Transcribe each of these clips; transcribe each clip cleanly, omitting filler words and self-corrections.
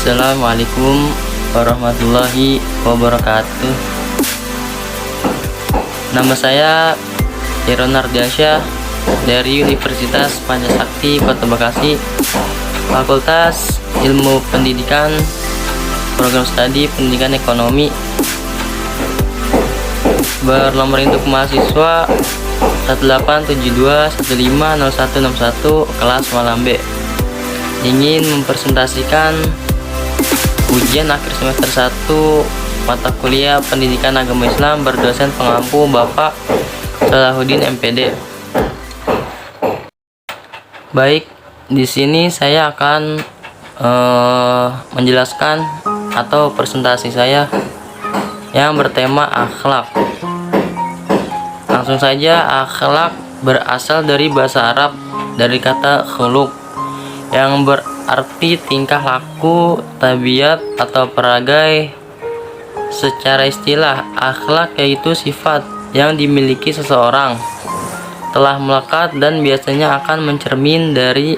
Assalamualaikum warahmatullahi wabarakatuh. Nama saya Iron Ardiansyah dari Universitas Pancasakti Kota Bekasi, Fakultas Ilmu Pendidikan, Program Studi Pendidikan Ekonomi. Bernomor induk mahasiswa 1872150161 kelas Malam B. Ingin mempresentasikan ujian akhir semester 1 mata kuliah Pendidikan Agama Islam berdosen pengampu Bapak Salahuddin MPD. Baik, di sini saya akan menjelaskan atau presentasi saya yang bertema akhlak. Langsung saja, akhlak berasal dari bahasa Arab dari kata khuluq yang berarti tingkah laku, tabiat atau peragai. Secara istilah, akhlak yaitu sifat yang dimiliki seseorang, telah melekat dan biasanya akan mencermin dari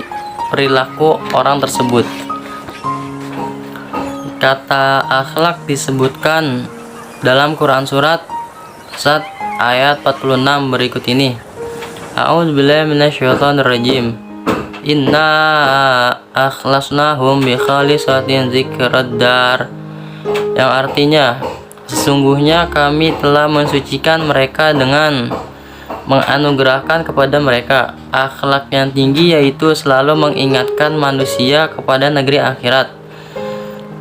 perilaku orang tersebut. Kata akhlak disebutkan dalam Quran surat Sad ayat 46 berikut ini. A'udzubillahi minasyaitonirrajim. Inna akhlasnahum bi khalisatin dzikraddar. Yang artinya, sesungguhnya kami telah mensucikan mereka dengan menganugerahkan kepada mereka akhlak yang tinggi, yaitu selalu mengingatkan manusia kepada negeri akhirat.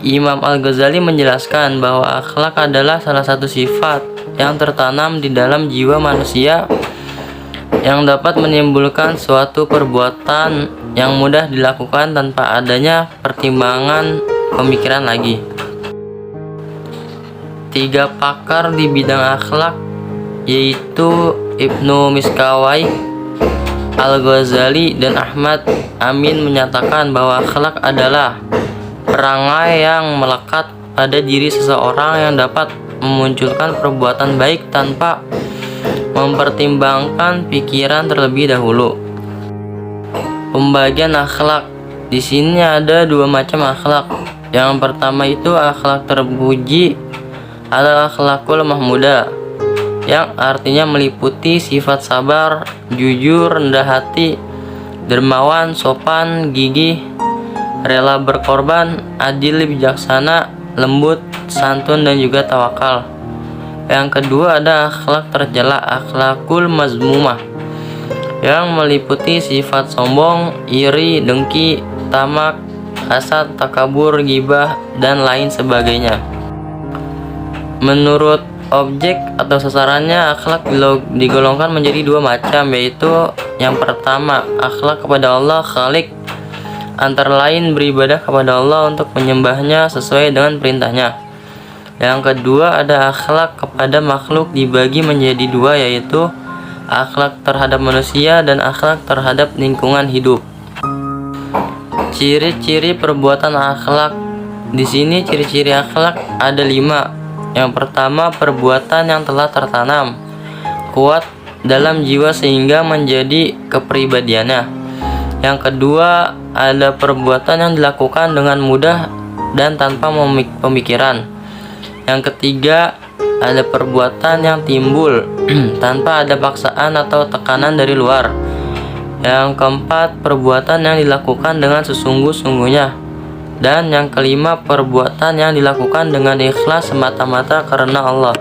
Imam Al-Ghazali menjelaskan bahwa akhlak adalah salah satu sifat yang tertanam di dalam jiwa manusia yang dapat menimbulkan suatu perbuatan yang mudah dilakukan tanpa adanya pertimbangan pemikiran lagi. 3 pakar di bidang akhlak, yaitu Ibnu Miskawai, Al-Ghazali, dan Ahmad Amin, menyatakan bahwa akhlak adalah perangai yang melekat pada diri seseorang yang dapat memunculkan perbuatan baik tanpa mempertimbangkan pikiran terlebih dahulu. Pembagian akhlak. Di sini ada 2 macam akhlak. Yang pertama itu akhlak terpuji adalah akhlakul mahmudah, yang artinya meliputi sifat sabar, jujur, rendah hati, dermawan, sopan, gigih, rela berkorban, adil, bijaksana, lembut, santun, dan juga tawakal. Yang kedua ada akhlak tercela, akhlakul mazmumah, yang meliputi sifat sombong, iri, dengki, tamak, hasad, takabur, ghibah, dan lain sebagainya. Menurut objek atau sasarannya, akhlak digolongkan menjadi 2 macam, yaitu yang pertama akhlak kepada Allah Khalik, antara lain beribadah kepada Allah untuk menyembahnya sesuai dengan perintahnya. Yang kedua ada akhlak kepada makhluk, dibagi menjadi 2, yaitu akhlak terhadap manusia dan akhlak terhadap lingkungan hidup. Ciri-ciri perbuatan akhlak. Di sini ciri-ciri akhlak ada 5. Yang pertama, perbuatan yang telah tertanam kuat dalam jiwa sehingga menjadi kepribadiannya. Yang kedua, ada perbuatan yang dilakukan dengan mudah dan tanpa pemikiran. Yang ketiga, ada perbuatan yang timbul tanpa ada paksaan atau tekanan dari luar. Yang keempat, perbuatan yang dilakukan dengan sesungguh-sungguhnya. Dan yang kelima, perbuatan yang dilakukan dengan ikhlas semata-mata karena Allah.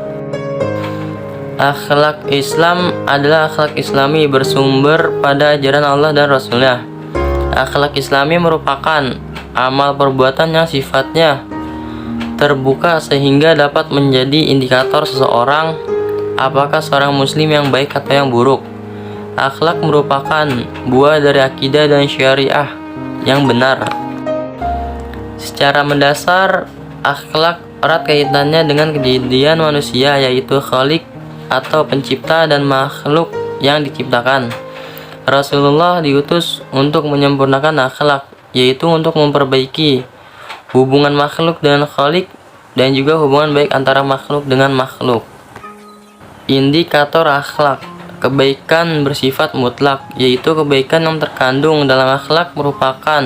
Akhlak Islam adalah akhlak Islami bersumber pada ajaran Allah dan Rasulnya. Akhlak Islami merupakan amal perbuatan yang sifatnya terbuka sehingga dapat menjadi indikator seseorang apakah seorang muslim yang baik atau yang buruk. Akhlak merupakan buah dari akidah dan syariah yang benar. Secara mendasar, akhlak erat kaitannya dengan kejadian manusia, yaitu Khalik atau pencipta dan makhluk yang diciptakan. Rasulullah diutus untuk menyempurnakan akhlak, yaitu untuk memperbaiki hubungan makhluk dengan Khalik dan juga hubungan baik antara makhluk dengan makhluk. Indikator akhlak. Kebaikan bersifat mutlak, yaitu kebaikan yang terkandung dalam akhlak merupakan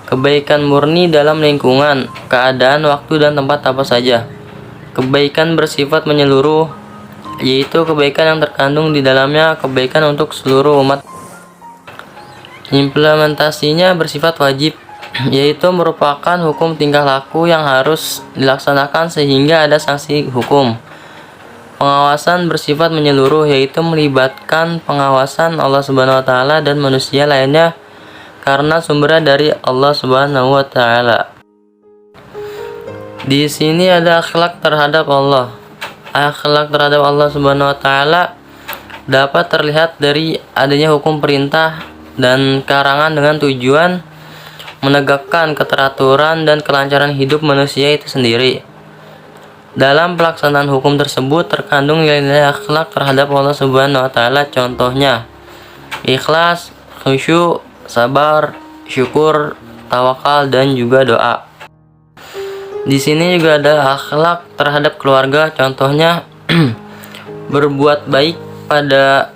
Kebaikan murni dalam lingkungan, keadaan, waktu, dan tempat apa saja. Kebaikan bersifat menyeluruh, yaitu kebaikan yang terkandung di dalamnya kebaikan untuk seluruh umat. Implementasinya bersifat wajib, yaitu merupakan hukum tingkah laku yang harus dilaksanakan sehingga ada sanksi hukum. Pengawasan bersifat menyeluruh, yaitu melibatkan pengawasan Allah Subhanahu wa taala dan manusia lainnya karena sumbernya dari Allah Subhanahu wa taala. Di sini ada akhlak terhadap Allah. Akhlak terhadap Allah Subhanahu wa taala dapat terlihat dari adanya hukum perintah dan karangan dengan tujuan menegakkan keteraturan dan kelancaran hidup manusia itu sendiri. Dalam pelaksanaan hukum tersebut terkandung nilai-nilai akhlak terhadap Allah Subhanahu wa taala, contohnya ikhlas, khusyuk, sabar, syukur, tawakal, dan juga doa. Di sini juga ada akhlak terhadap keluarga, contohnya berbuat baik pada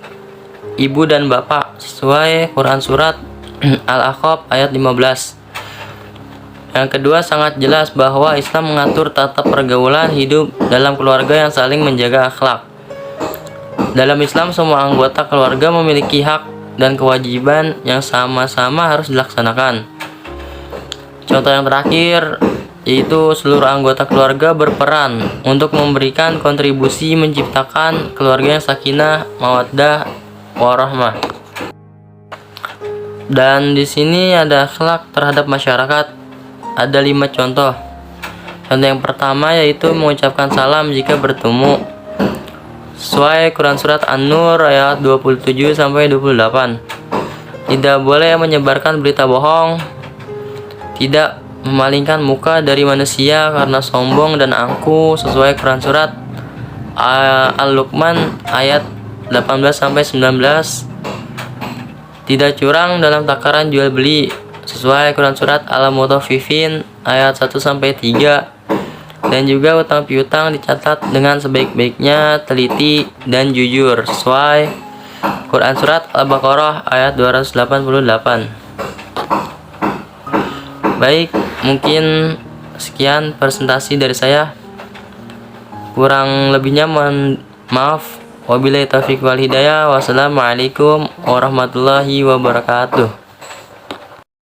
ibu dan bapak sesuai Quran surat Al-Ahqaf ayat 15. Yang kedua, sangat jelas bahwa Islam mengatur tata pergaulan hidup dalam keluarga yang saling menjaga akhlak. Dalam Islam, semua anggota keluarga memiliki hak dan kewajiban yang sama-sama harus dilaksanakan. Contoh yang terakhir yaitu seluruh anggota keluarga berperan untuk memberikan kontribusi menciptakan keluarga yang sakinah, mawaddah, warahmah. Dan di sini ada akhlak terhadap masyarakat. Ada 5 contoh. Contoh yang pertama yaitu mengucapkan salam jika bertemu. Sesuai Quran surat An-Nur ayat 27 sampai 28. Tidak boleh menyebarkan berita bohong, tidak memalingkan muka dari manusia karena sombong dan angkuh sesuai Quran surat Al-Luqman ayat 18 sampai 19. Tidak curang dalam takaran jual beli sesuai Quran surat Al-Mutaffifin ayat 1 sampai 3. Dan juga utang piutang dicatat dengan sebaik-baiknya, teliti dan jujur sesuai Quran surat Al-Baqarah ayat 288. Baik, mungkin sekian presentasi dari saya. Kurang lebihnya mohon maaf. Wabillahi taufiq wal hidayah. Wassalamualaikum warahmatullahi wabarakatuh.